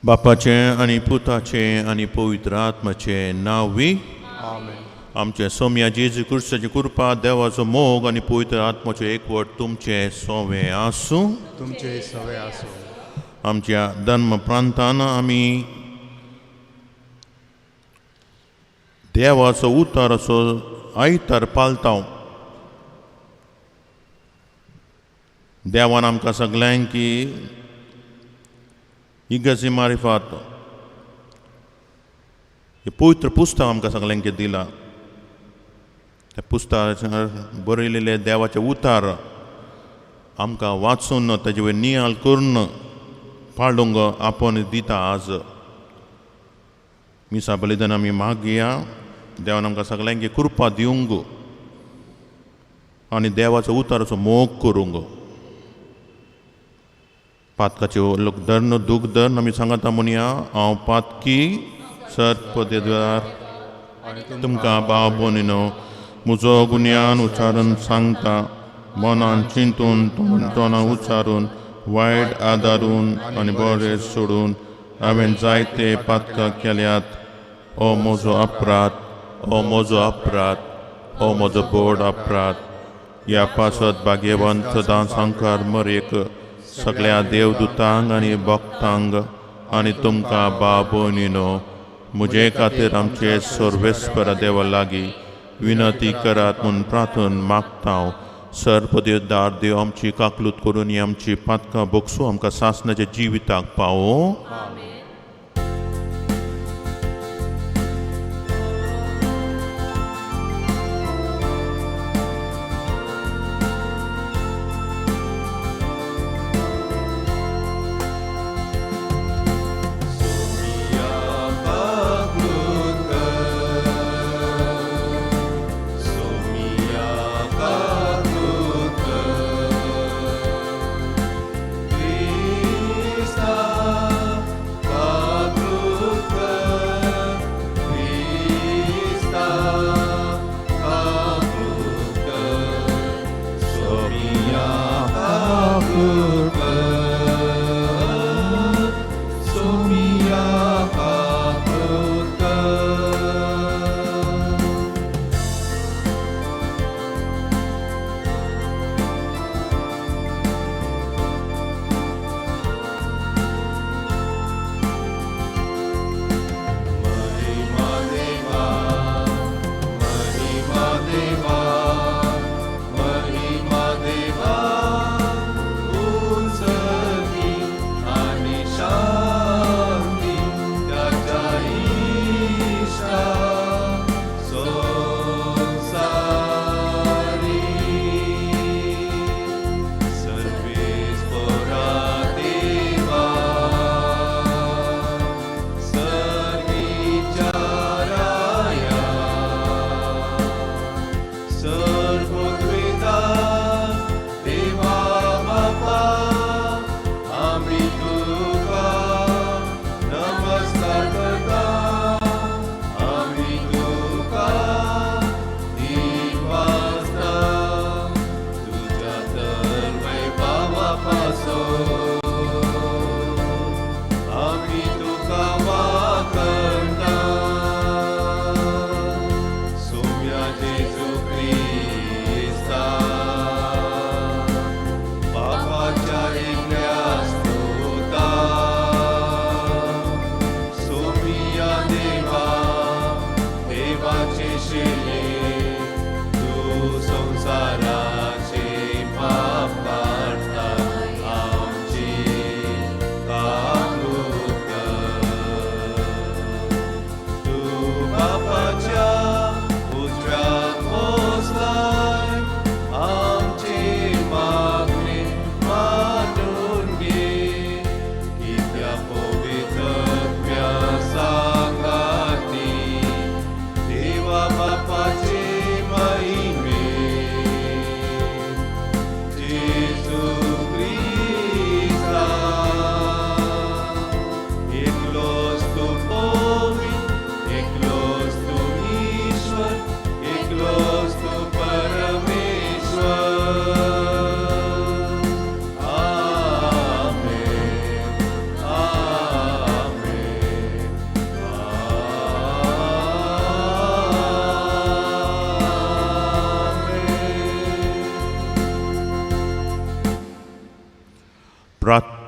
बापाचे आनी पुताचे आनी पवित्र आत्म्याचे नावी आमेन. आमचे सोम्या जेजू क्रिस्ताची कृपा देवाचो मोग आनी पवित्र आत्म्याचो एकवट तुमचे सोवे आसूं. तुमचे सवय आसो. आमच्या धर्म प्रांतान आमी देवाचो उतार असो आयतार पालताव. देवान आमकां सगल्यांक इगर्जे मारिफात हे पवित्र पुस्तक आमकां सगल्यांक दिला. त्या पुस्तकाचेर बरयलेले देवाचे उतार आमकां वाचून ताजे वयर नियाळ करून पाळूंक आपण दिता. आज मिसा बलिदान आमी मागया. देवान आमकां सगल्यांक कृपा दिवंक आनी देवाचो उताराचो मोग करूंक. पातकाचे लोक धर्न दूख धर्न आमी सांगता म्हणया. हांव पातकी सत्पदेदार तुमकां भाव भयणीनो म्हजो गुन्यान उच्चारून सांगता. मनान चिंतून तोंडान उच्चारून वायट आदारून आनी बरें सोडून हांवें जायते पातकां केल्यात. हो म्हजो अपराध, हो म्हजो अपराध, हो म्हजो बोड अपराध. ह्या पासत भाग्यवंत दासांकार मरेक सगळ्या देवदूतांक आनी भक्तांक आनी तुमकां भाव भयणीनो म्हजे खातीर आमचे सर्वेस्पर देवा लागीं विनंती करात म्हूण प्रार्थन मागता. सर्पदेवदार देव आमची काकलूत करून ही आमची पातकां भोगसूं आमकां सासणाच्या जिविताक पावो.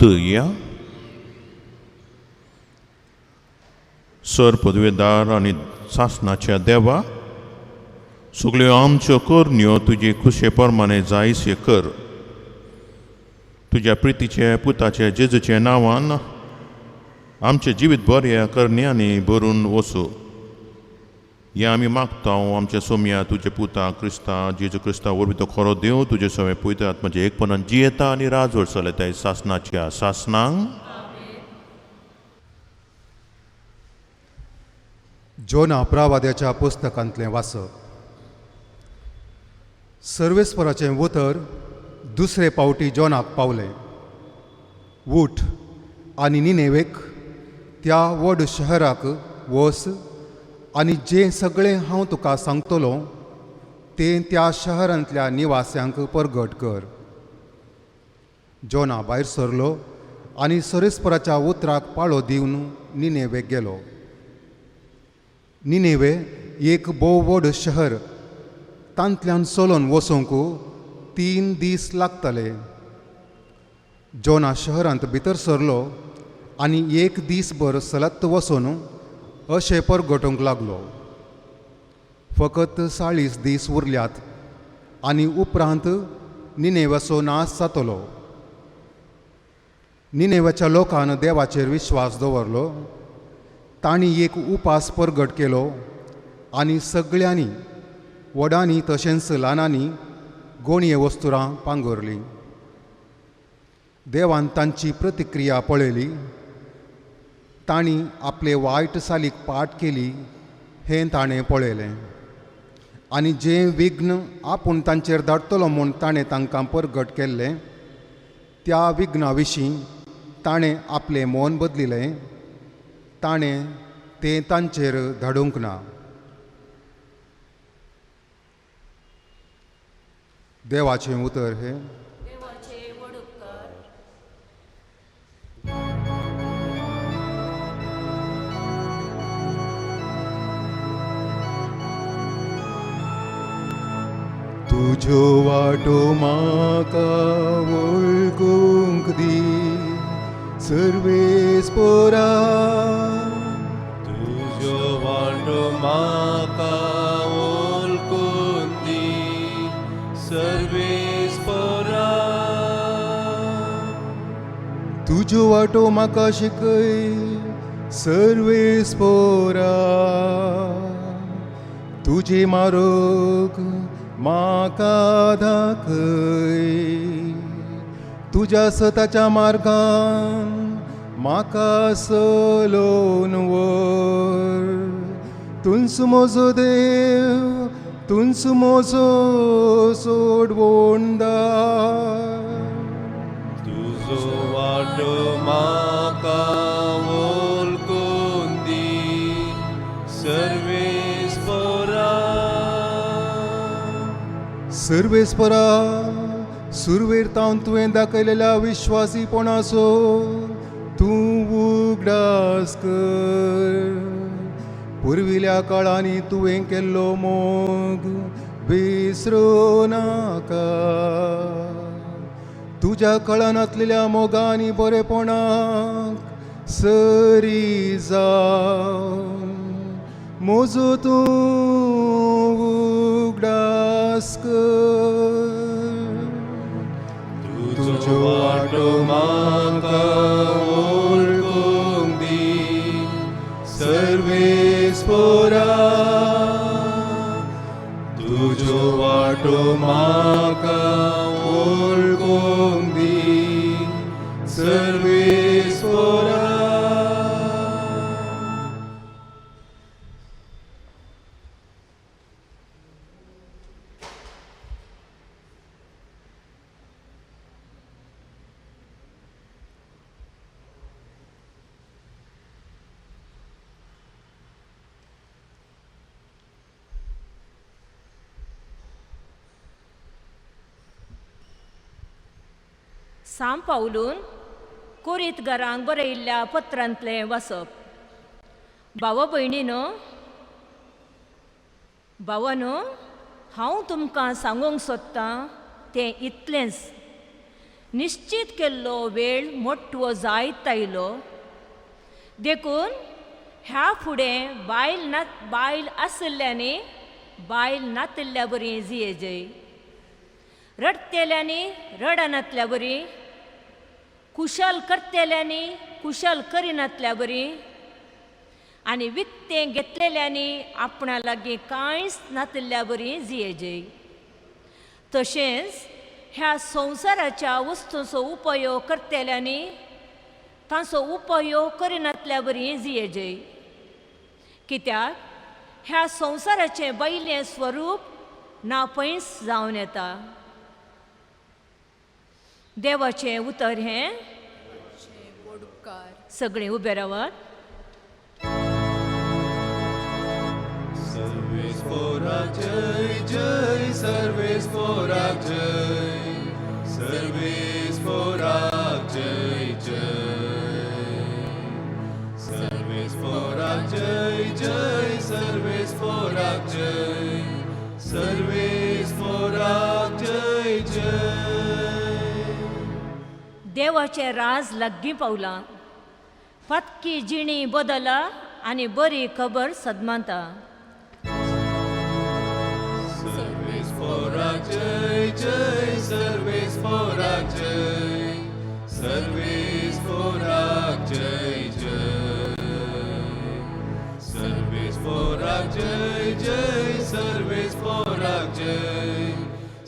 या. सर पदवेदार आनी सासणाच्या देवा, सगळ्यो आमच्यो करण्यो तुजे खुशे प्रमाणे जायसे कर. तुज्या प्रितीचे पुताचे जेजूचे नांवान आमचे जिवीत बऱ्या करण्यांनी भरून वचूं. हें आमी मागतां आमच्या सोम्या तुजे पुता क्रिस्ता जेजू क्रिस्ता वरवीं तो खरो देव तुजे सवे पवित्र आत्म्याचे एकपणान जियेता आनी राजवट चलयता सासणाच्या सासणांक. जोना प्रवाद्याच्या पुस्तकांतलें वाचप. सर्वेस्पराचें उतर दुसरे पावटी जोनाक पावलें. उठ आनी निनेवेक त्या व्हड शहराक वच आनी जें सगळें हांव तुका सांगतलो तें त्या शहरांतल्या निवास्यांक परगट कर. जोना भायर सरलो आनी सर्वेस्पराच्या उतराक पाळो दिवन निनेवेक गेलो. निनेवे एक भोव व्हड शहर. तांतल्यान चलोन वचूंक 3 दीस लागतले. जोना शहरांत भितर सरलो आनी 1 दीसभर सलत वचून अशें परगटूंक लागलो. फकत 40 दीस उरल्यात आनी उपरांत निनेवाचो नाश जातलो. निनेवाच्या लोकान देवाचेर विश्वास दवरलो. तांणी एक उपास परगट केलो आनी सगळ्यांनी व्हडांनी तशेंच ल्हानांनी गोणये वस्तुरां पांगरलीं. देवान तांची प्रतिक्रिया पळयली. तांणी आपले वायट चालीक पाट केली हें ताणें पळयलें. आनी जें विघ्न आपूण तांचेर धाडटलो म्हूण ताणें तांकां परगट केल्लें त्या विघ्ना विशीं ताणें आपलें मन बदलिलें. ताणें तें तांचेर धाडूंक ना. देवाचें उतर हें. तुजो वाटो म्हाका वळखूंक दी सर्वेस्परा. तुजो वाटो म्हाका वळखून दी सर्वेस्परा. तुजो वाटो म्हाका शिकय सर्वेस्परा. तुजे मार्ग म्हाका दाखय. तुज्या सताच्या मार्गान म्हाका चलोवन व्हर. तुंच म्हजो देव, तुंच म्हजो सोडवणदार. तुजो वाटो म्हाका वळखून दी सर्वेस्परा. सर्वेस्परा, सुरवेर तावन तुवें दाखयलेल्या विश्वासीपणाचो तूं उगडास कर. पुर्विल्या काळांनी तुवें केल्लो मोग विसरूं नाका. तुज्या काळान आसलेल्या मोगांनी बरेपणाक सरी जावन म्हजो तूं उगडास कर. तुजो वाटो म्हाका वळखून दी सर्वेस्परा. तुजो वाटो म्हाका वळखून दी सर्वेस्परा. साम पावलून कोरीत घरांक बरयल्ल्या पत्रांतलें वाचप. भाव भयणीनो, भावानो, हांव तुमकां सांगूंक सोदतां तें इतलेंच. निश्चित केल्लो वेळ मोठो जायत आयलो देखून ह्या फुडें बायल आसल्ल्यांनी बायल नातिल्ल्या बरी जियेजय, रडतेल्यांनी रडनातल्या बरी, कुशल करतेल्यांनी कुशल करिनातल्या बरी, आनी विकतें घेतलेल्यांनी आपणा लागीं कांयच नातिल्ल्या बरी जियेजय. तशेंच ह्या संवसाराच्या वस्तूंचो उपयोग करतेल्यांनी तांचो उपयोग करिनातल्या बरी जियेजय. कित्याक ह्या संवसाराचें बैलें स्वरूप नापयस जावन येता. देवाचें उतर हें सगळीं उबे रावात. सर्वेस्पराक जय जय, सर्वेस्पराक जय, सर्वेस्पराक जय जय, सर्वेस्पराक जय जय, सर्वेस्पराक जय, सर्वेस्पराक जय जय. देवाचें राज लागीं पावलां. पत्की जिणी बदला आनी बरी खबर सदमानता. सर्वेस्पराक जय जय, सर्वेस्पराक जय, सर्वेस्पराक जय जय, सर्वेस्पराक जय जय, सर्वेस्पराक जय,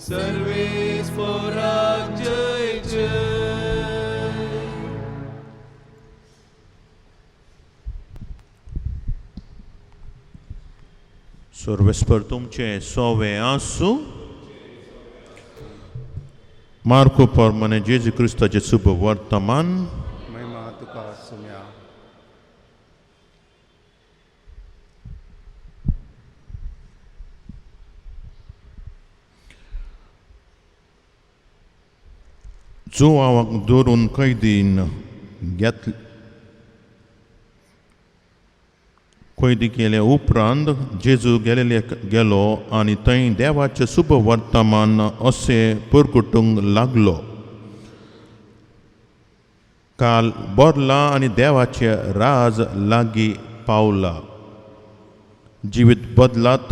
सर्वेस्पराक जय जय. सर्वेस्पर तुमचे सोवे आसूं. मार्को प्रमाणे जेजू क्रिस्ताचे शुभ वर्तमान. महिमा तुका सुम्या. जुवावाक धरून कैदीन कैदी केले उपरांत जेजू गेलो आनी थंय देवाचें शुभ वर्तमान अशें परगटूंक लागलो. काल बरला आनी देवाचें राज लागीं पावला. जिवीत बदलात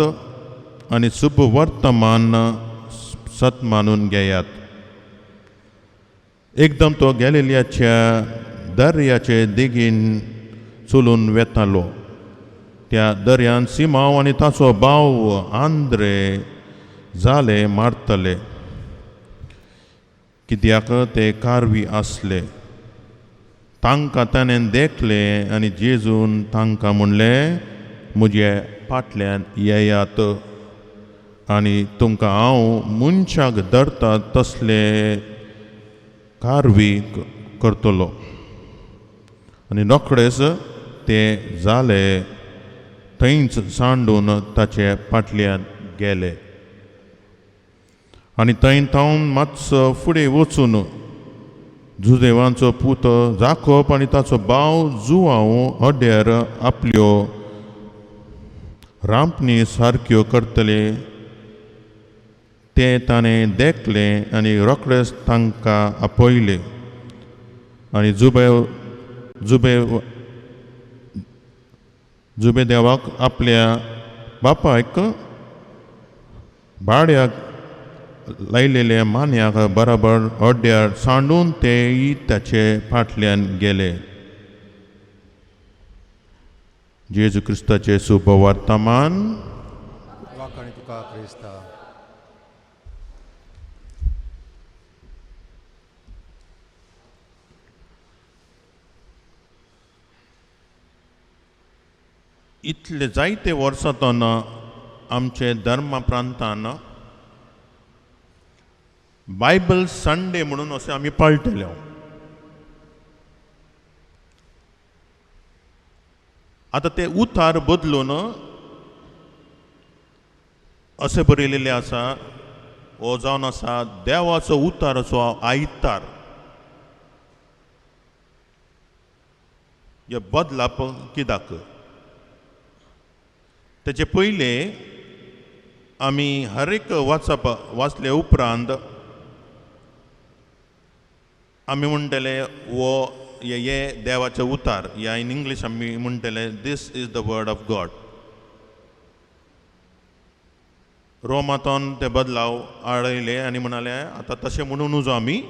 आनी शुभ वर्तमान सत मानून घेयात. एकदम तो गॅलिलियाच्या दर्याचे देगेन चलून वेतालो. त्या दर्यान सिमांव आनी ताचो भाव आंद्रे जाले मारतले, कित्याक ते कारवी आसले. तांकां ताणें देखले आनी जेजून तांकां म्हणलें, म्हजे फाटल्यान येयात आनी तुमकां हांव मनशाक धरता तसले कारवी करतलो. आनी रोखडेच ते जाले. थंयच सांडून ताचे फाटल्यान गेले. आनी थंय थावन मातसो फुडें वचून जुदेवांचो पूत जाकोब आनी ताचो भाव जुवांव हड्ड्यार आपल्यो रांपणी सारक्यो करतले ते ताणें देखले आनी रोखडेच तांकां आपयले. आनी जुबेदेवाक आपल्या बापायक भाड्याक लायलेले मान्याक बराबर हड्ड्यार सांडून तेय ताचे फाटल्यान गेले. जेजू क्रिस्ताचे शुभ वर्तमान. वाखाणी तुका क्रिस्ता. इतले जायते वर्सांतून आमचे धर्म प्रांतान बायबल संडे म्हणून अशें आमी पाळटले. आतां ते उतार बदलून अशें बरयलेलें आसा, हो जावन आसा देवाचो उताराचो आयतार. हे बदलाप कित्याक? तेचे पयले आमी हर एक वाचले उपरांत आमी म्हणटले वो ये देवाचे उतार या इन इंग्लीश आमी म्हणटले this is the word of God. रोमांतून ते बदलाव आडयले आनी म्हणाले आतां तशें म्हणून उजो आमी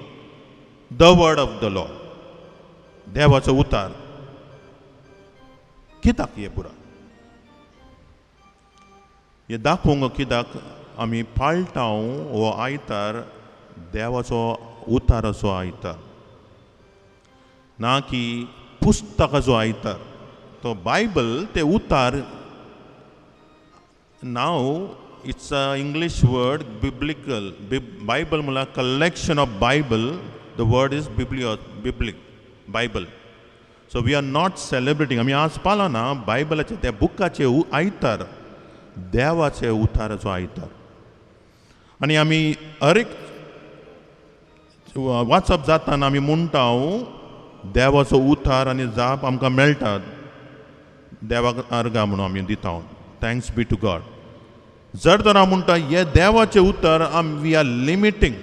the word of the Lord, देवाचो उतार. कित्याक हे पुरा हे दाखोवंक कित्याक आमी पाळटाव हो आयतार देवाचो उताराचो आयतार, ना की पुस्तकाचो आयतार. तो बायबल ते उतार. नाव it's a English word biblical. Bible म्हळ्यार collection of Bible. The word is biblic Bible. So we are not celebrating. आमी आज पाला ना बायबलाचे त्या बुकाचे आयतार देवाचे उताराचो आयतार. आनी आमी हर एक वाचप जाताना आमी म्हणटा देवाचो उतार आनी जाप आमकां मेळटा. देवाक अर्गा म्हणून आमी दिता. Thanks be to God. जर तर हांव म्हणटा हे देवाचे उतर वी आर लिमिटींग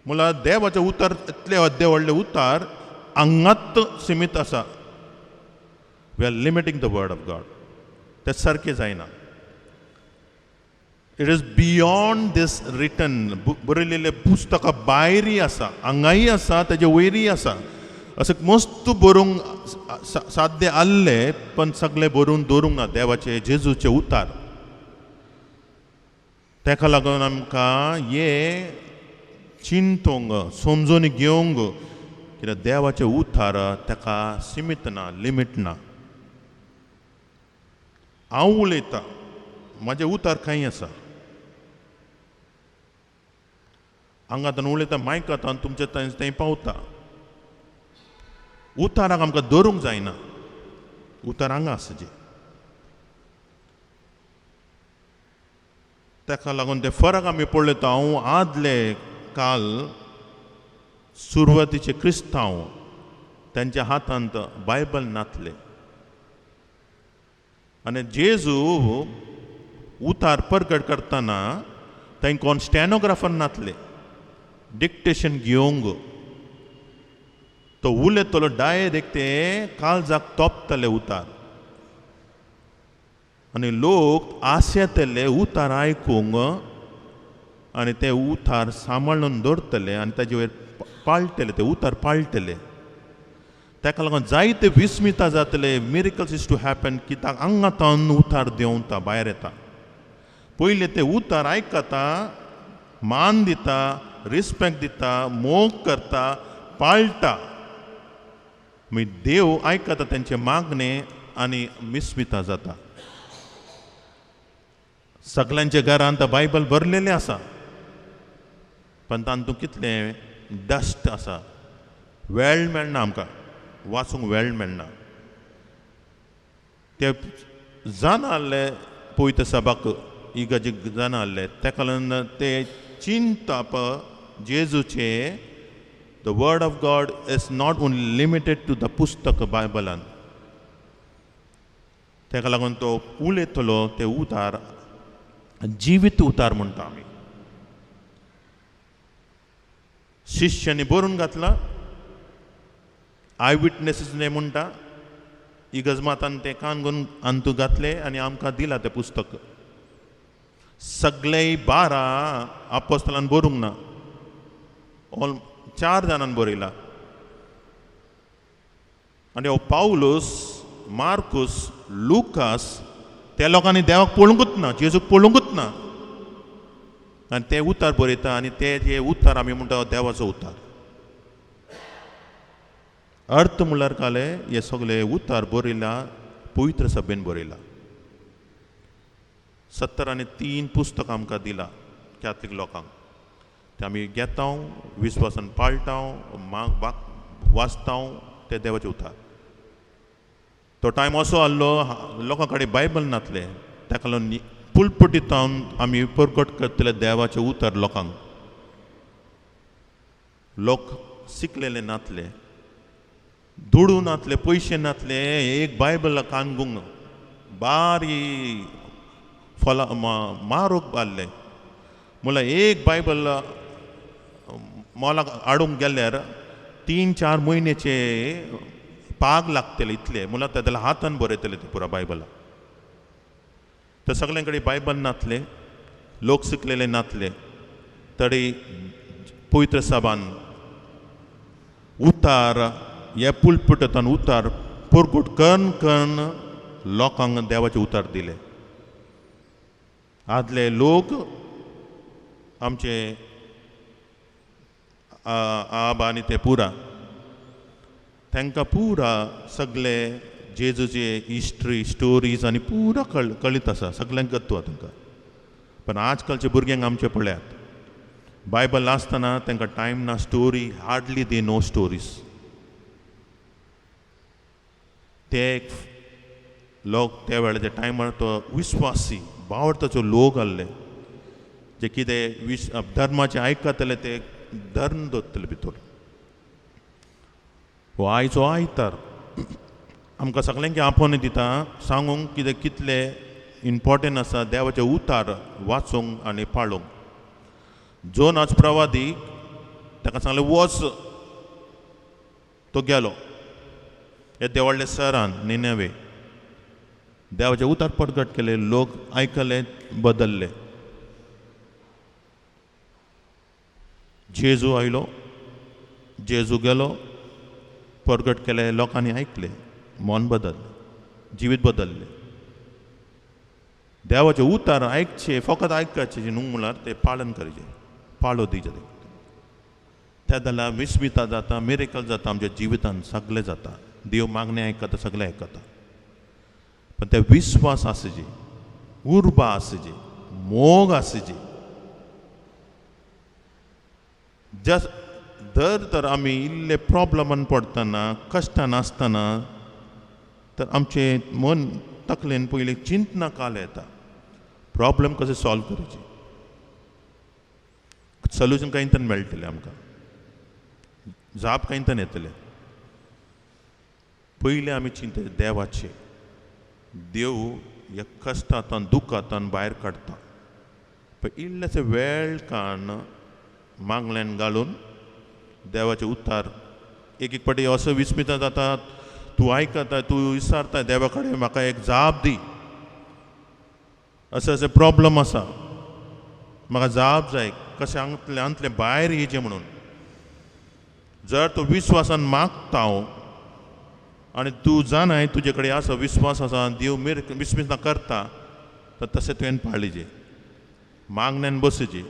म्हळ्यार देवाचे उतर इतले व्हडले व्हडले उतार हांगात सीमीत आसा. We are limiting the word of God. ते सारकें जायना. It is beyond this written. बरयलेले पुस्तकां भायरय आसा, हांगाय आसा, तेजे वयरय आसा. अशें मस्त बरोवंक साध्य आसले पण सगळे बरोवन दवरूंक ना देवाचे जेजूचे उतार. तेका लागून आमकां हे चिंतोवंक समजून घेवंक कित्याक देवाचे उतार तेका सीमीत ना, लिमीट ना. हांव उलयतां म्हाजे उतार खंय आसा. हांगातून उलयता मायकांत तुमचे थंय पावता. उताराक आमकां दवरूंक जायना. उतार हांगा आसचे. तेका लागून ते फरक आमी पळयता. हांव आदले काल सुरवातीचे क्रिस्तांव त्यांच्या हातांत बायबल नासले आनी जेजू उतार प्रकट करतना थंय कोण स्टॅनोग्राफर नासले. डिक्टेशन घेवंक तो उलयतलो डायरेक्ट ते काळजाक तोपतले उतार. आनी लोक आशेतले उतार आयकूंक आनी ते उतार सांबाळून दवरतले आनी ताजे वयर पाळटले. ते उतार पाळटले. ताका लागून जायते विस्मिता जातले. मिरेकल्स इज टू हॅपन कित्याक हांगातान उतार देंवता भायर येता. पयले ते उतार आयकता, मान दिता, रिस्पेक्ट दिता, मोग करता, पाळटा. मागीर देव आयकता तेंचे मागणे आनी विस्मिता जाता. सगळ्यांच्या घरांत बायबल भरलेले आसा पण तातूंत कितलें डस्ट आसा. वेळ मेळना आमकां वाचूंक. वेळ मेळना. ते जाण आहले पयते सभाक इगर्जे जाण आहले तेका लागून ते चिंता जेजूचे the word of God is not only limited to the पुस्तक बायबलान. तेका लागून तो उलयतलो ते उतार जिवीत उतार म्हणटा आमी. शिश्यांनी बरोवन घातला. आय विटनेसीस म्हणटा. इगर्जमातान ते कान घेवन अंतू घातले आनी आमकां दिला तें पुस्तक. सगळे 12 आपोस्तलान बरोवंक ना. 4 जाणांन बरयला. आनी हो पावलूस, मार्कुस, लुकास त्या लोकांनी देवाक पळोवंकूच ना, जेजूक पळोवंकूच ना आनी ते उतार बरयता. आनी ते जे उतार आमी म्हणटा देवाचो उतार. अर्थ म्हणल्यार काले हे सगळे उतार बरयला पवित्र सभेन बरयला. 70 आनी 3 पुस्तक आमकां दिला कॅथलीक लोकांक. ते आमी घेता, विस्वासान पाळटा, वाचता. ते देवाचे उतार. तो टायम असो आहलो लोकां कडेन बायबल नासले. ताका लागून पुलपटीतावन आमी प्रकट करतले देवाचे उतर लोकांक. लोक शिकलेले नासले, दुडू नासले, पयशे नासले. एक बायबल कानगूंक बारी फला म्हारग आहले. म्हळ्यार एक बायबल मोलाक हाडूंक गेल्यार 3-4 म्हयन्याचे पाग लागतले इतले म्हळ्यार तेद्याला हातान बरयतले ते पुरा बायबलाक. तर सगळे कडेन बायबल नासले, लोक शिकलेले नासले, तरी पवित्र सभान उतार हे पुलपिटांत उतार परगट करून करून लोकांक देवाचे उतार दिले. आदले लोक आमचे आबा आनी ते पुरा तांकां पुरा सगळे जेजूचे हिस्ट्री स्टोरीज आनी पुरा कळीत आसा, सगळ्यांक गत्वा तांकां. पण आजकालचे भुरग्यांक आमचे पळयात बायबल आसतना तांकां टायम ना story, hardly they know stories. ते लोक त्या वेळाच्या टायमार तो विस्वासी बावडताचो लोक आहले जे कितें धर्माचें आयकतले ते धर्म दवरतले भितर. हो आयचो आयतार आमकां सगळ्यांक आपोवन दिता सांगूंक कितें कितले इम्पॉर्टंट आसा देवाचे उतार वाचूंक आनी पाळूंक. जोन आज प्रवादीक ताका सांगलें वच, तो गेलो हे देवाळ्या शहरान निनेवे. देवाचे उतार परगट केले, लोक आयकले, बदलले. जेजू आयलो, जेजू गेलो, परगट केले, लोकांनी आयकले, मन बदलले, जिवीत बदलले. देवाचे उतार आयकचे, फकत आयकचे न्हू म्हळ्यार ते पालन करचे, पाळो दिचे. त्या जाल्यार विस्मिता जाता, मिरेकल जाता, आमच्या जिवितांत सगळें जाता. देव मागणें आयकता, सगळें आयकता. पण ते विस्वास आसचे, उर्बा आसचे, मोग आसचे. दर तर आमी इल्ले प्रॉब्लमान पडटना, कश्टान आसतना तर आमचें मन तकलेन पयलीं चिंतना काल येता प्रॉब्लेम कशें सॉल्व करचे, सोल्युशन कांय तरी मेळटलें आमकां, जाप कांय तरी येतलें. पयलीं आमी चिंतता देवाचें. देव ह्या कश्टांतल्यान दुखांतल्यान भायर काडटा. पण इल्लेशे वेळ काण मागण्यान घालून देवाचे उतार एक एक पाटी असो विस्मिता जाता, तूं आयकता, तूं विचारता देवा कडेन म्हाका एक जाप दी, अशें अशें प्रॉब्लम आसा, म्हाका जाप जाय, कशें अंतले भायर येचें म्हणून. जर तूं विस्वासान मागता आनी तूं जाणाय तुजे कडेन आसा, विस्वास आसा, देव विस्मिता करता, तर तशें तुवें पाळिचें. मागण्यान बसचें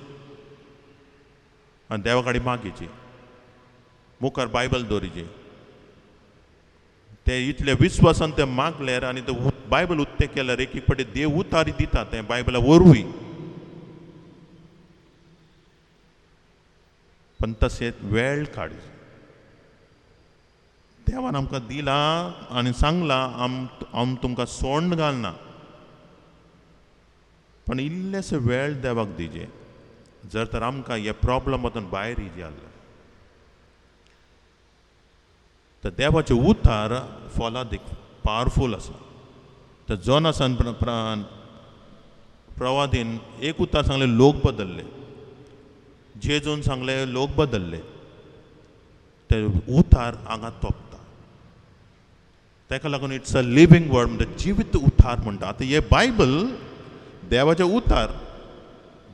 आनी देवा कडेन मागीचें, मुखार बायबल दवरिचें. ते इतले विस्वासान ते मागल्यार आनी ते बायबल उक्तें केल्यार एक एक पाटी देव उतारी दिता तें बायबला वरवीं. पण तशें वेळ काडी देवान आमकां दिला आनी सांगलां हांव तुमकां सोंड घालना, पण इल्लेशे वेळ देवाक दिजे. जर तर आमकां हे प्रॉब्लमांतून भायर येयचें जाल्यार तर देवाचे उतार फॉलादीक पावरफूल आसा. तर जोनासान प्रवादीन एक उतार सांगले, लोक बदलले. जेजून सांगले, लोक बदलले. ते उतार आंगात तोपता. ताका लागून इट्स अ लिव्हिंग वर्ड, म्हणजे जिवीत उतार म्हणटा. आतां हे बायबल देवाचे उतार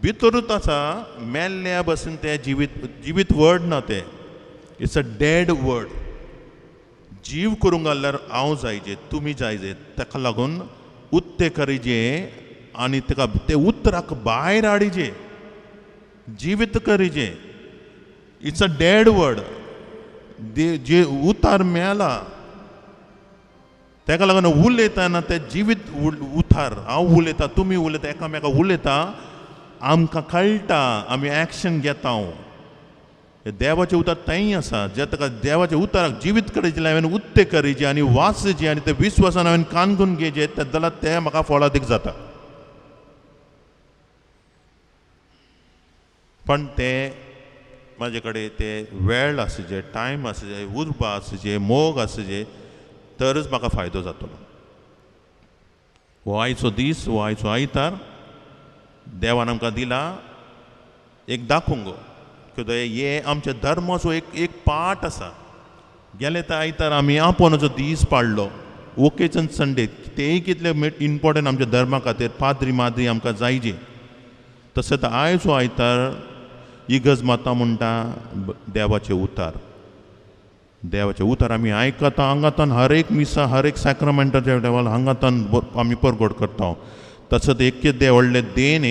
भितरूच आसा, मेल्ल्या बसून ते जिवीत वर्ड ना, ते इट्स अ डेड वर्ड. जीव करूंक जाल्यार हांव जायचे, तुमी जायचे. ताका लागून उक्तें करीचे आनी ताका ते उतराक भायर हाडिचे, जिवीत करीचे. It's a dead word. जे उतार मेला ताका लागून उलयतना ते जिवीत उतार, हांव उलयता, तुमी उलयता, एकामेका उलयता, आमकां कळटा, आमी एक्शन घेता. देवाचे उतार थंय आसा, जे ताका देवाच्या उताराक जिवीत करचे, हांवें उक्तें करीचे आनी वाचचे आनी ते विस्वासान हांवें काणकून घेवचे, जाल्यार ते म्हाका फळादीक जाता. पण ते म्हाजे कडेन ते वेळ आसचे, टायम आसचे, उर्बा आसचे, मोग आसचे, तरच म्हाका फायदो जातलो. हो आयचो दीस, हो आयचो आयतार देवान आमकां दिला एक दाखोवंक कित्याक हे आमच्या धर्माचो एक पार्ट आसा. गेले तर आयतार आमी आपोवनाचो दीस पाळ्ळो, ओकेजन संडे, तेय कितले इम्पॉर्टंट आमच्या धर्मा खातीर. पाद्री माद्री आमकां जायचे. तशेंच आयज हो आयतार इगर्ज माता म्हणटा देवाचें उतार. देवाचें उतार आमी आयकता हांगातान हर एक मिसा, हर एक सॅक्रमेंटाच्या लेवल हांगातान आमी परगट करता. तसोच एक व्हडलें देण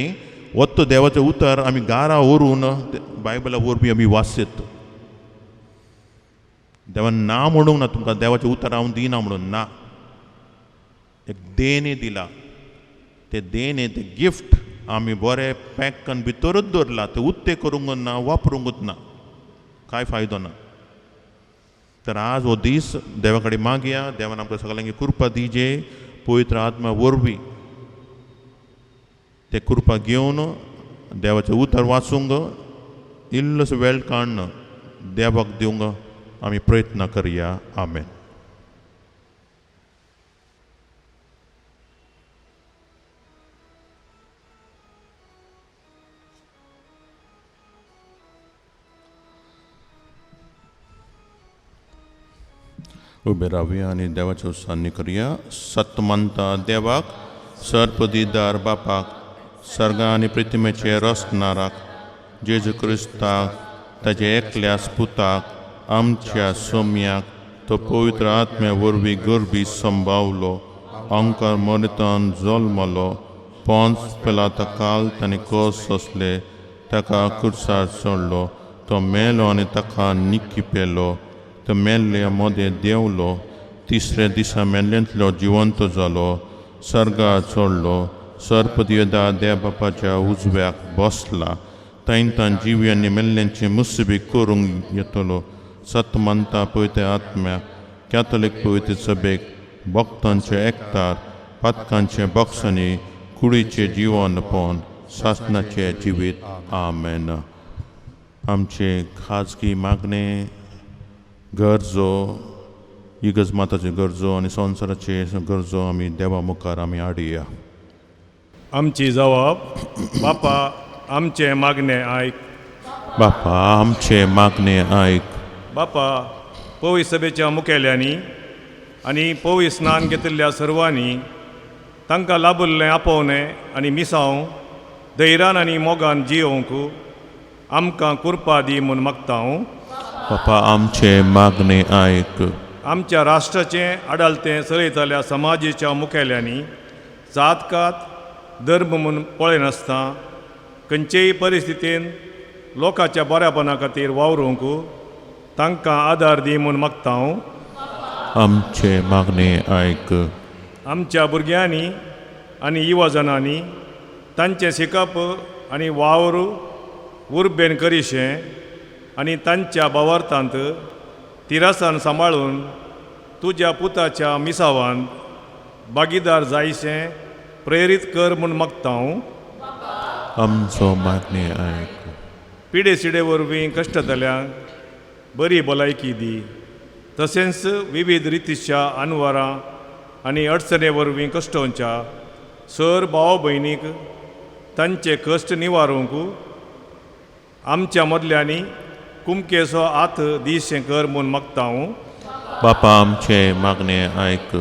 वत्तो देवाचें उतार आमी घरा व्हरून बायबला वरवीं आमी वाचत. देवान ना म्हणूंक ना तुमकां देवाचें उतार हांव दिना म्हणून ना. एक देणे दिला. ते देणे ते गिफ्ट आमी बरें पॅक करून भितरूच दवरला. ते उक्ते करूंक ना, वापरूंकच ना, कांय फायदो ना. तर आज हो दीस देवा कडेन मागया. देवान आमकां सगळ्यांक कृपा दिजे. पवित्र आत्मा वरवीं ते कृपा घेवन देवाचें उतार वाचूंक इल्लोसो वेळ काडून देवाक दिवंक आमी प्रयत्न करया. आमेन. उबे रावया आनी देवाचे उत्साहांनी करया. सतमंता देवाक, सर्पदीदार बापाक, सर्गा आनी पृथ्वीचे रचणाराक, जेजू क्रिस्ताक, ताचे एकल्या पुताक, आमच्या सोम्याक तो पवित्र आत्म्या वरवीं गरबी संभावलो, अंकार मरितान जल्मलो, पोंच पिलाता काल ताणें कोस सोंसले, ताका कुर्सार चडलो, तो मेलो आनी ताका निक्की पेलो, तो मेल्ल्या मदें देंवलो, तिसऱ्या दिसा मेल्ल्यांतलो जिवंत जालो, सर्गा चडलो, सर्पदियदा देव बापाच्या उजव्याक बसला, तांकां जिवी आनी मेल्ल्यांची मुसबी करूंक येतलो. सतमंता पवित्र आत्म्याक, कॅथोलीक पवित्र सभेक, भक्तांचे एकतार, पातकांचे बक्षांनी, कुडीचे जिवनपण, सासणाचे जिवीत. आमेन. आमचे खाजगी मागणे, गरजो, इगर्ज माताच्यो गरजो आनी संवसाराचे गरजो आमी देवा मुखार आमी हाडुया. आमची जबाब. बापा आमचे मागणे आयक. बापा आमचे मागणे आयक. बापा पवी सभेच्या मुखेल्यांनी आनी पवी स्नान घेतिल्ल्या सर्वांनी तांकां लाबुल्लें आपोवणें आनी मिसांव धैर्यान आनी मोगान जियोवंक आमकां कृपा दी म्हूण मागता हांव. बापा आमचे मागणे आयक. आमच्या राष्ट्राचें आडालतें चलयताल्या समाजाच्या मुखेल्यांनी जातकात धर्म म्हूण पळयनासता खंयचेय परिस्थितीन लोकांच्या बऱ्यापणा खातीर वावरूंक तांकां आदार दी म्हूण मागता हांव. आमचे मागणे आयक. आमच्या भुरग्यांनी आनी युवजनांनी तांचें शिकप आनी वावर उर्बेन करीशें आनी तांच्या भावार्थांत तिरासान सांबाळून तुज्या पुताच्या मिसावान भागीदार जायशें प्रेरीत कर म्हूण मागता हांव. आमचो मागणे आयक. पिडे सिडे वरवीं कश्टतल्यांक बरी भलायकी दी. तशेंच विविध रितीच्या अनवरां आनी अडचणे वरवीं कश्टोवच्या सर भाव भयणीक तांचे कश्ट निवारूंक आमच्या मदल्यांनी कुमकेचो हात दिशें कर म्हूण मागता हांव. बापा आमचे मागणे आयक.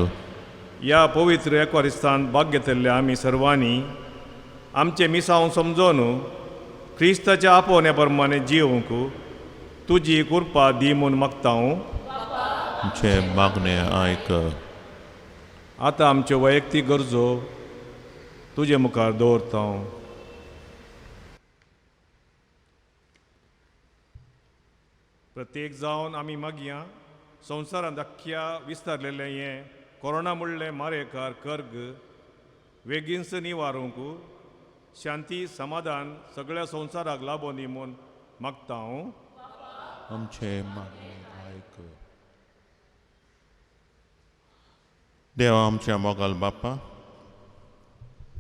ह्या पवित्र एकवारिस्तान भाग घेतिल्ल्या आमी सर्वांनी आमचे मिसांव समजोवन क्रिस्ताच्या आपोवण्या प्रमाणे जियोवंक तुजी कृपा दी म्हूण मागता हांव. आमचे मागणे आयक. आतां आमच्यो वैयक्तीक गरजो तुजे मुखार दवरता हांव. प्रत्येक जावन आमी मागया संवसारांत अख्ख्या विस्तारलेलें हें कोरोना म्हणलें मारेकार कर्ग बेगीनच निवारूंक शांती समाधान सगळ्या संवसाराक लाबो दी म्हूण मागता हांव. आमचे मागणे आयक. देवा आमच्या मोगाल बापा,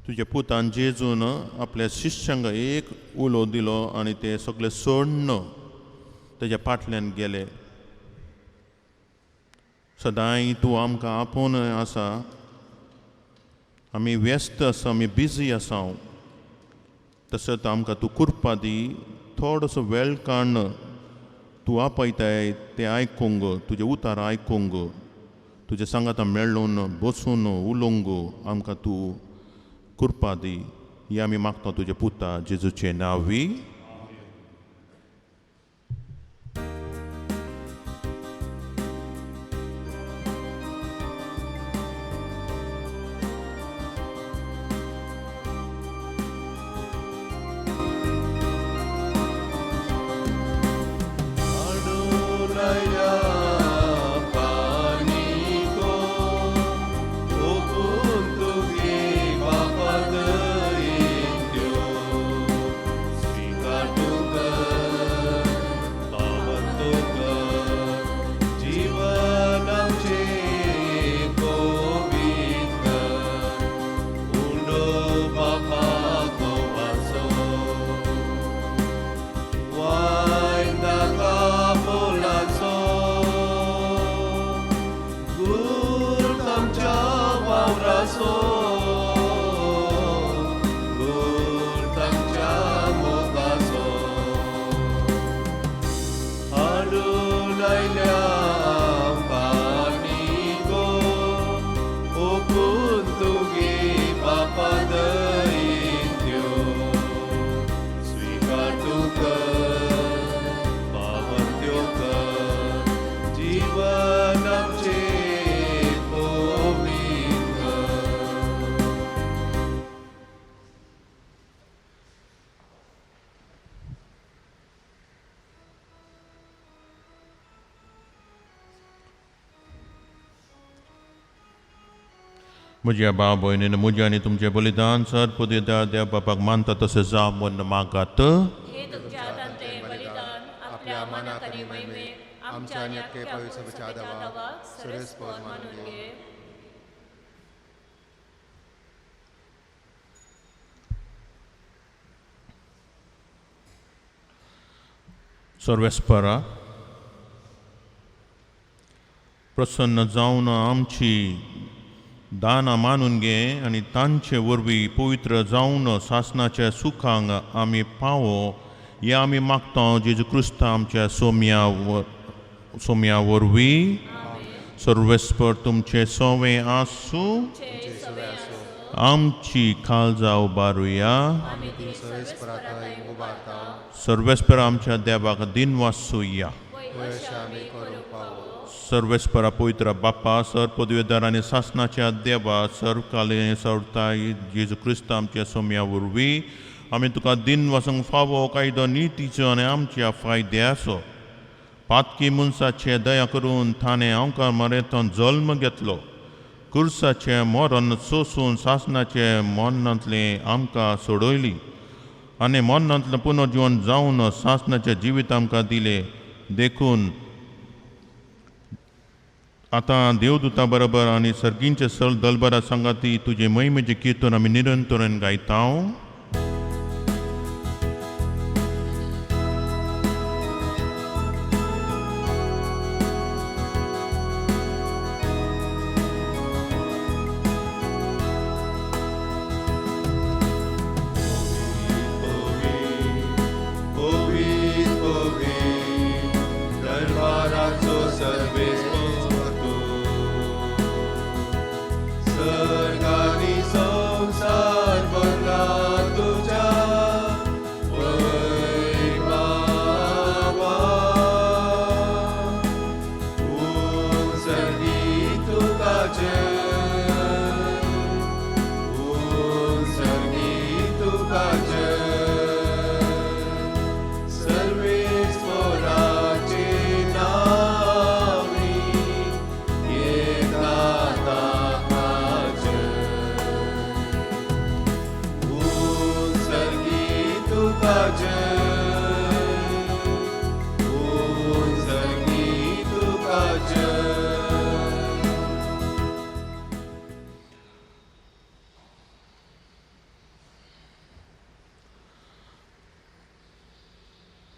तुज्या पुतान जेजून आपल्या शिश्यांक एक उलो दिलो आनी ते सगळे सोडून तेज्या फाटल्यान गेले. सदांय तूं आमकां आपोवन आसा. आमी व्यस्त आसा, आमी बिजी आसा. तसोच आमकां तूं कृपा दी. थोडंसं वेळ काढणं तूं आपयताय तें आयकूंक तुजे उतार आयकूंक तुजे सांगाता मेळून बसून उलोवंक आमकां तूं कृपा दी ही आमी मागता तुजे पुता जेजूचे नांवी. म्हज्या भाव भयणीन म्हजें आनी तुमचें बलिदान सर्पदेदार देव बापाक मानता तशें जावं म्हण मागात. हे तुमच्या हातान ते बलिदान आपल्या मनाक आनी महिमेक आमच्या आनी अख्ख्या पवित्र सभेच्या दावा सरस्पद मानून घे. सर्वेस्परा प्रसन्न जावन आमची दाना मानून घे आनी तांचे वरवीं पवित्र जावन सासणाच्या सुखांक आमी पावो हें आमी मागता जेजू क्रिस्त आमच्या सोम्या वरवीं. सर्वेस्पर तुमचे सोवे आसूं आमची काळजां उबारुया. सर्वेस्पर आमच्या देवाक दिनवासूया. सर्वेस्परा पवित्र बाप्पा सर्पदेदार आनी सासणाच्या देवा सर्वकालीन सर्वताय जेजू क्रिस्त आमच्या सोम्या वरवीं आमी तुका दिन वचूंक फावो कायदो नितीचो आनी आमच्या फायद्याचो पातकी मनशाचे दया करून ताणें आमकां मरेंतून जल्म घेतलो. कुर्साचें मरण सोंसून सासणाचे मरणांतलें आमकां सोडयली आनी मरणांतलें पुनर्जीवन जावन सासणाचें जिवीत आमकां दिलें. देखून आतां देवदूता बरोबर आनी सर्गींचे सल दलबरा सांगाती तुजे महिमेचे कीर्तन आमी निरंतरान गायता.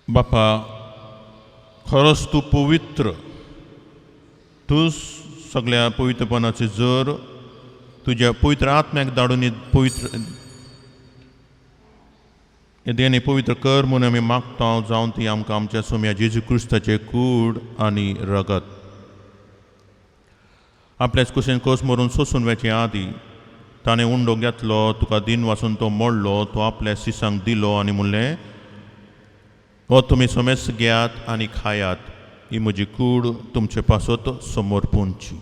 बापा खरोच तूं पवित्र, तूं सगळ्या पवित्रपणाचे जर तुज्या पवित्र आत्म्याक धाडून पवित्र हे देणे पवित्र कर म्हणून आमी मागता जावन ती आमकां आमच्या सोम्या जेजू क्रिस्ताचे कूड आनी रगत आपल्याच कुशेन कोस मरून सोसून वेचे आदी ताणें उंडो घेतलो तुका दिन वाचून तो मोडलो तो आपल्या शिसांक दिलो आनी म्हणलें हो तुमी सोमेस घेयात आनी खायात ही म्हजी कूड तुमचे पासत समोर पोंदची.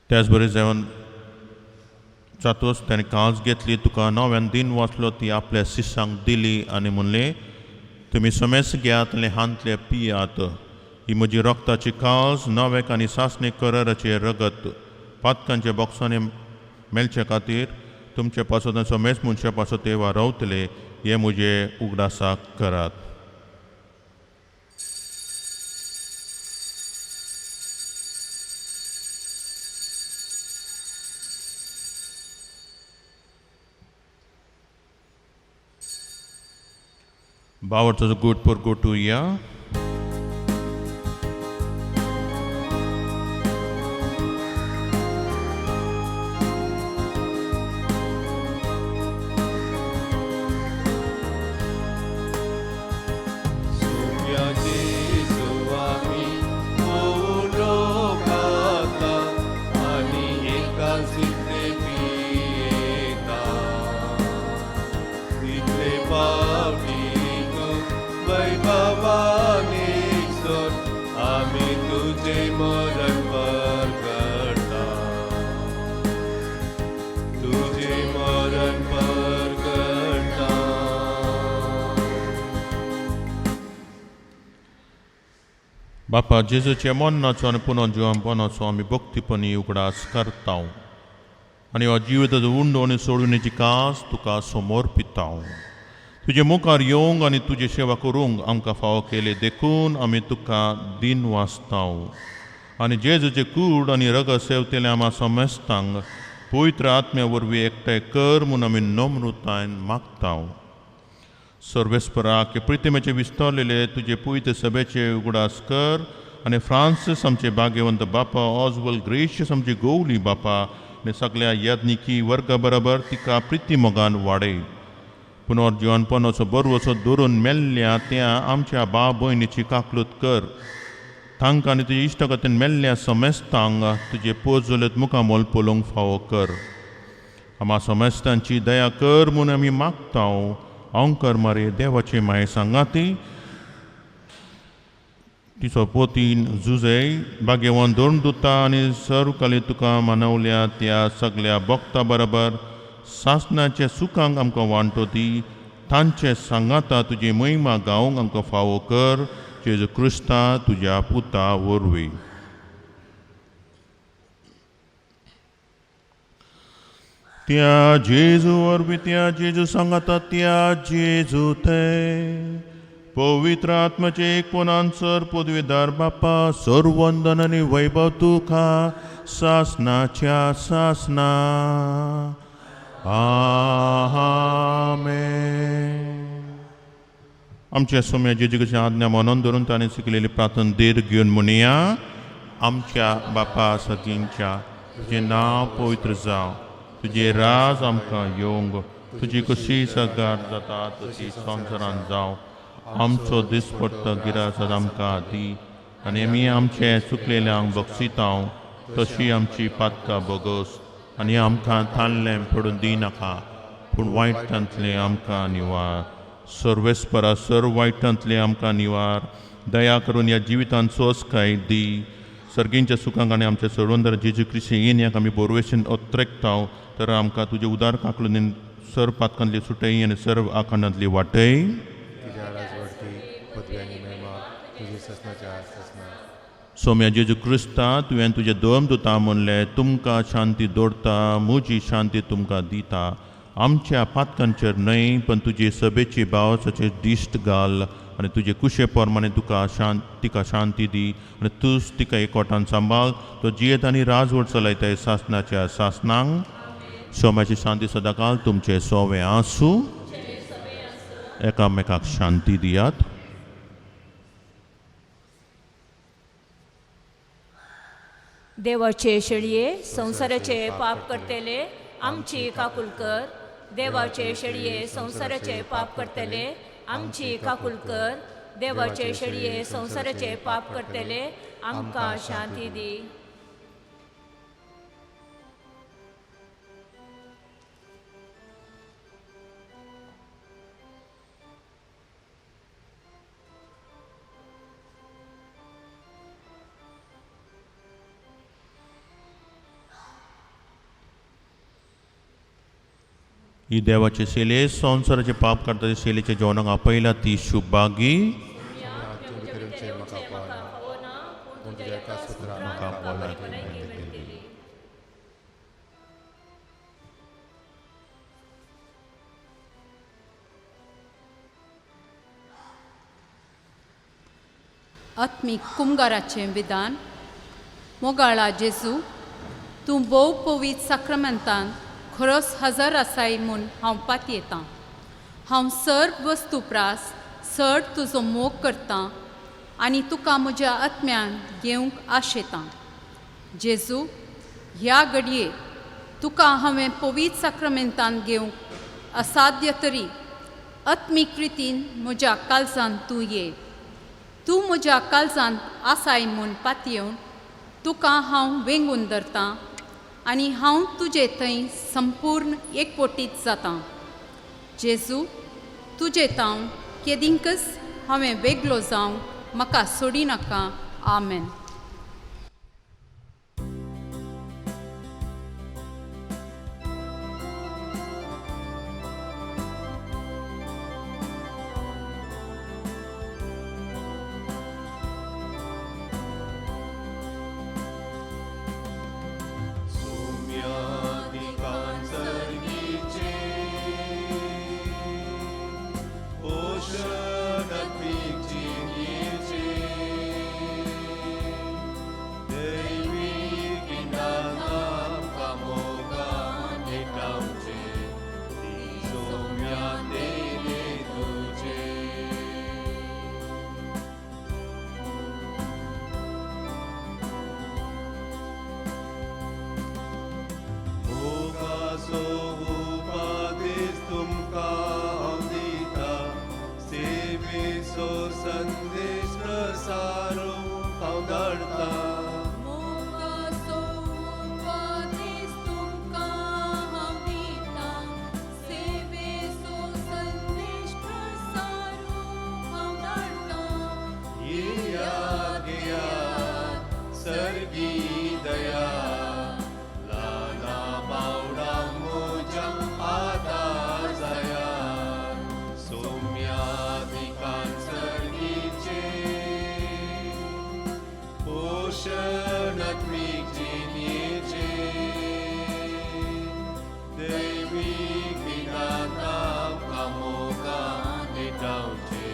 त्याच बरें जेवण जातूच ताणें कांस घेतली तुका नव्यान दिन वाचलो ती आपल्या शिसांक दिली आनी म्हणलें तुमी समेस घेयात आनी हांतले पियात ही म्हजी रक्ताची कास नवेक आनी सासणे कराराचे रगत पातकांच्या बॉक्सांनी मेलचे खातीर तुमचे पासत समेस मनशा पासत ते वा रावतले हे म्हजे उगडासाक करात. बावरचो गुट पर गोटू या बापा जेजूचे मरणाचो आनी पुनर्जिवनपणाचो आमी भक्तीपणी उगडास करता आनी हो जिविताचो उंडो आनी सोडवणेची कास तुका समर्पिता. तुजे मुखार येवंक आनी तुजी सेवा करूंक आमकां फावो केले देखून आमी तुका दिन वाचता आनी जेजूचे कूड आनी रगत सेवतेले आम्हा समेस्तांक पवित्र आत्म्या वरवीं एकठांय कर म्हूण आमी नम्रतायेन मागता. सर्वेस्पराक प्रितिमेचे विस्तारलेले तुजे पवित्र सभेचे उगडास कर आनी फ्रांसीस आमचे भाग्यवंत बापा ऑजवल ग्रेशियस आमची गौली बापा आनी सगळ्या याज्ञिकी वर्गा बरोबर तिका प्रिती मोगान वाडय. पुनर्जिवनपणाचो बरवसो दवरून मेल्ल्या त्या आमच्या भाव भयणीची काकलूत कर तांकां आनी तुजे इश्टगतीन मेल्ल्या समेस्तांक तुजे पोजोलेत मुखामोल पळोवंक फावो कर. आम्हा समेस्तांची दया कर म्हूण आमी मागता. अंकर मारे देवाचे माये सांगाती तिचो पोतीन जुजय भाग्यवान दोन दुता आनी सर्वकाली तुका मानवल्या त्या सगळ्या भक्ता बरोबर सासणाच्या सुखांक आमकां वांटो दी तांचे सांगाता तुजी महिमा गावंक आमकां फावो कर जेजू क्रिस्ता तुज्या पुता वरवीं. त्या जेजू वरवीं त्या जेजू सांगाता त्या जेजू ते पवित्र आत्म्याचे एक पोनांसर पदवीदार बापा सर्वंदन आनी वैभव तुका सासणाच्या सासना आमेन. आमच्या सोम्या जेजूची आज्ञा मनोन धरून ताणें शिकलेली प्रार्थना देर घेवन म्हणया आमच्या बापा सगळींच्या तुजें नांव पवित्र जावं तुजे राज आमकां येवंक तुजी कशी सगार जाता तशी संवसारान जावं आमचो दिसपट्टो गिरास आमकां दी आनी आमी आमचे चुकलेल्यांक बक्षिता तशी आमची पातकां बोगोस आनी आमकां ताणलें पडून दिनाका पूण वायटांतलें आमकां निवार. सर्वेस्परा सर्व वायटांतलें आमकां निवार. दया करून ह्या जिवितांत सोसकाय दी. सर्गींच्या सुखांक आनी आमच्या सर्वंदर जेजू क्रिस्त येण्याक आमी बोरवेशीन ओत्रेकता तर आमकां तुजे उदार काकलून सर्व पातकांतली सुटय आनी सर्व आखंडांतली वाटय. सोम्या जेजू क्रिस्ता तुवें तुजे दोन दुता म्हणलें तुमकां शांती दवरता म्हजी शांती तुमकां दिता. आमच्या पातकांचेर न्हय पण तुजे सभेची भावाचे दिश्ट घाल आनी तुजे कुशे पोरमाणे तुका तिका शांती दी आनी तूंच तिका एकवटान सांबाळ. तो जियेत आनी राजवट चलयताय सासणाच्या सासनांक. सोम्याची शांती सदांकाल तुमचे सोवे आसूं. एकामेकाक शांती दियात. देवाचे शेळये संसाराचे पाप करतेले आमची काकूल कर. देवाचे शेळये संसाराचे पाप करतेले आमची काकूल कर. देवाचे शेळये संसाराचे पाप करतेले आमकां शांती दी. ही देवाचे शेले संसाराचे पाप करता शेलेच्या जेवणाक आपयला ती शुभागी आत्मीक कुमगाराचें विधान. मोगाळा जेजू, तूं भोव पवित्र साक्रमेंतान खरोच हजर आसाय म्हूण हांव पातयेतां. हांव सर्व वस्तुप्रास चड तुजो मोग करतां आनी तुका म्हज्या आत्म्यान घेवंक आशेतां. जेजू, ह्या घडये तुका हांवें पवित्र साक्रमेंतान घेवंक असाध्य तरी आत्मीक रितीन म्हज्या काळजांत तूं ये. तूं म्हज्या काळजांत आसाय म्हूण पातयेवन तुका हांव वेंगून धरतां आनी हांव तुजे थंय संपूर्ण एकवटीत जातां. जेजू, तुजे तांव केदिंकच हांवें वेगळो जावं म्हाका सोडी नाका. आमेन. संदेश प्रसारो हांव धाडटा. सर्गी दया ल्हाना बावडांक म्हज्या आदार जाया. सोम्यादिकान सर्गीचे पोशणात्मीक जिणेचे दैवीक विधान आमकां मोगान दितावचे.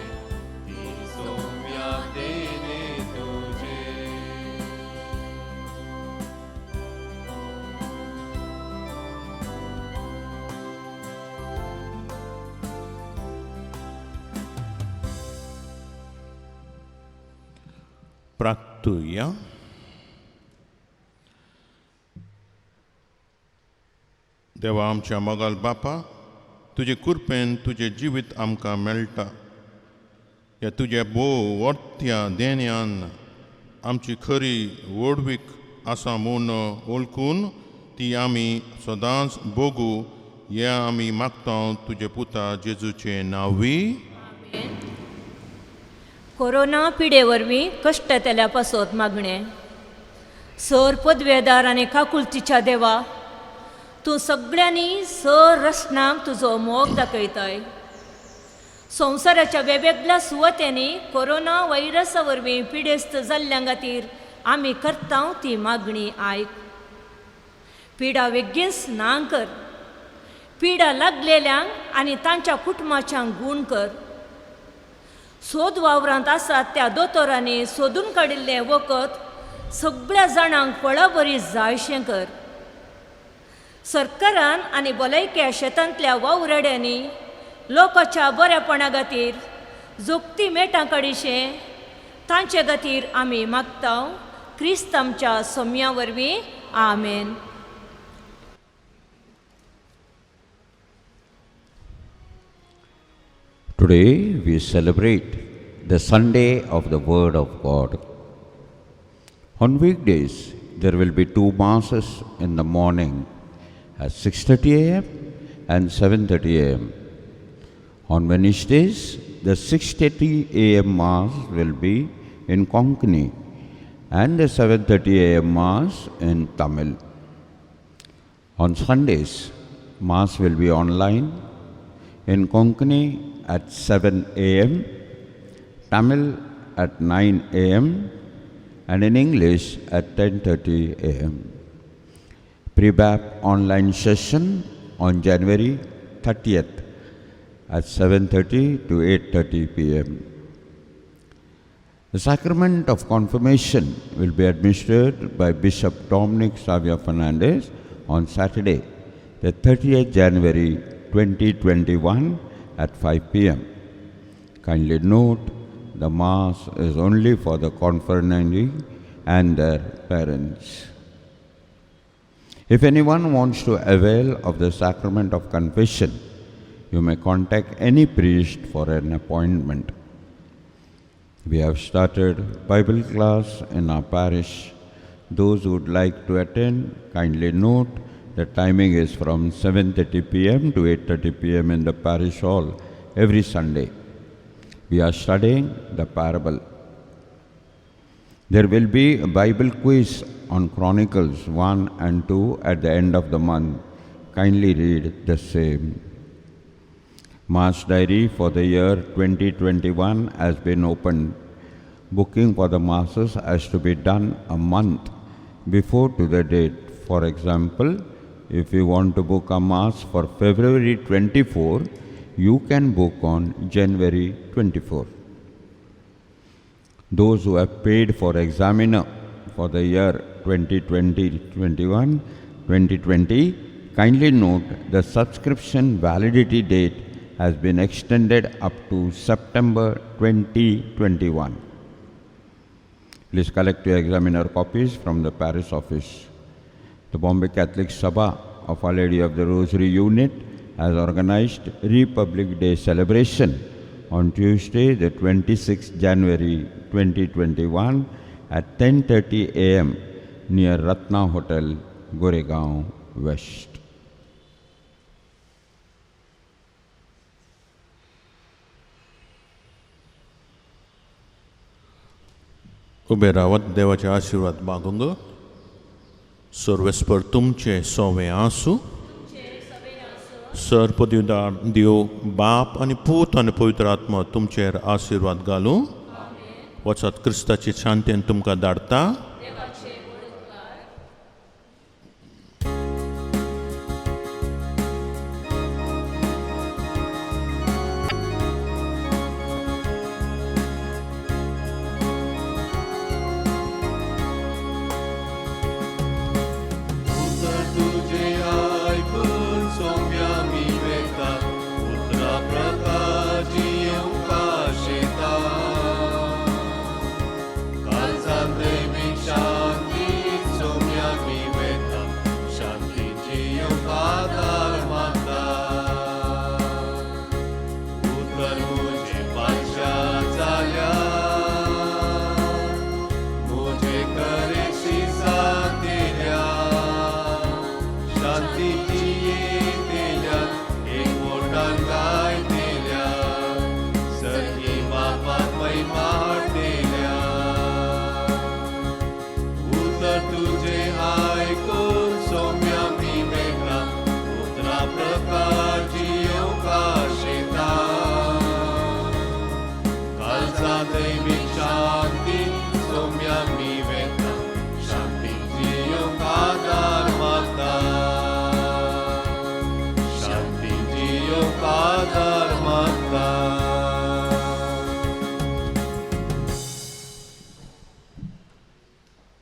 ती सोम्या देणे तुजे. प्रार्थूया. देवा आमच्या मोगाल बापा, तुजे कृपेन तुजें जिवीत आमकां मेळटा. ह्या तुज्या भोव वर्त्या देण्यान आमची खरी वडवीक आसा म्हूण वळखून ती आमी सदांच भोगू हें आमी मागता तुजे पुता जेजूचे नांवी. कोरोना पिडे वरवीं कश्ट तेल्या पासत मागणें. सर पदवेदार आनी काकुलतीच्या देवा, तूं सगळ्यांनी सर रस्नाक तुजो मोग दाखयताय. संवसाराच्या वेगवेगळ्या सुवातांनी कोरोना व्हायरसा वरवीं पिडेस्त जाल्ल्यां खातीर आमी करता ती मागणी आयक. पिडा बेगीन ना कर. पिडा लागलेल्यांक आनी तांच्या कुटुंबाच्यांक गूण कर. सोद वावरांत आसात त्या दोतोरांनी सोदून काडिल्लें वखद सगळ्या जाणांक पळाबरी जायशें कर. सरकारान आनी भलायकी क्षेत्रांतल्या वावराड्यांनी लोकांच्या बरेपणा खातीर जोगती मेटां कडेशें तांचे खातीर आमी मागता क्रिस्त आमच्या सोम्या वरवीं आमेन. Today we celebrate the Sunday of the Word of God. On weekdays, there will be 2 masses in the morning at 6:30 a.m. and 7:30 a.m. On Wednesdays, the 6:30 a.m. Mass will be in Konkani and the 7:30 a.m. Mass in Tamil. On Sundays, Mass will be online in Konkani at 7 a.m., Tamil at 9 a.m. and in English at 10:30 a.m. Pre-BAP online session on January 30th at 7:30 to 8:30 p.m. The sacrament of confirmation will be administered by Bishop Dominic Xavier Fernandez on Saturday, the 30th January 2021 at 5 p.m. Kindly note, the Mass is only for the confirmandee and their parents. If anyone wants to avail of the sacrament of confession, you may contact any priest for an appointment. We have started Bible class in our parish. Those who would like to attend, kindly note the timing is from 7:30 p.m. to 8:30 p.m. in the parish hall every Sunday. We are studying the parable. There will be a Bible quiz on Chronicles 1 and 2 at the end of the month. Kindly read the same. Mass diary for the year 2021 has been opened. Booking for the masses has to be done a month before to the date. For example, if you want to book a mass for February 24, you can book on January 24. Those who have paid for examiner for the year 2020, kindly note the subscription validity date has been extended up to September 2021. Please collect your examiner copies from the parish office. The Bombay Catholic Sabha of Our Lady of the Rosary Unit has organized Republic Day celebration on Tuesday, the 26th January 2021 at 10:30 a.m. near Ratna Hotel, Goregaon West. उबे रावत देवाचे आशीर्वाद मागूंग. सर्वेस्पर तुमचे सोवे आसू. Sir पदवीदार देव बाप आनी पूत आनी पवित्र आत्मा तुमचेर आशीर्वाद घालूं. वचत क्रिस्ताची शांतीन तुमकां धाडटा.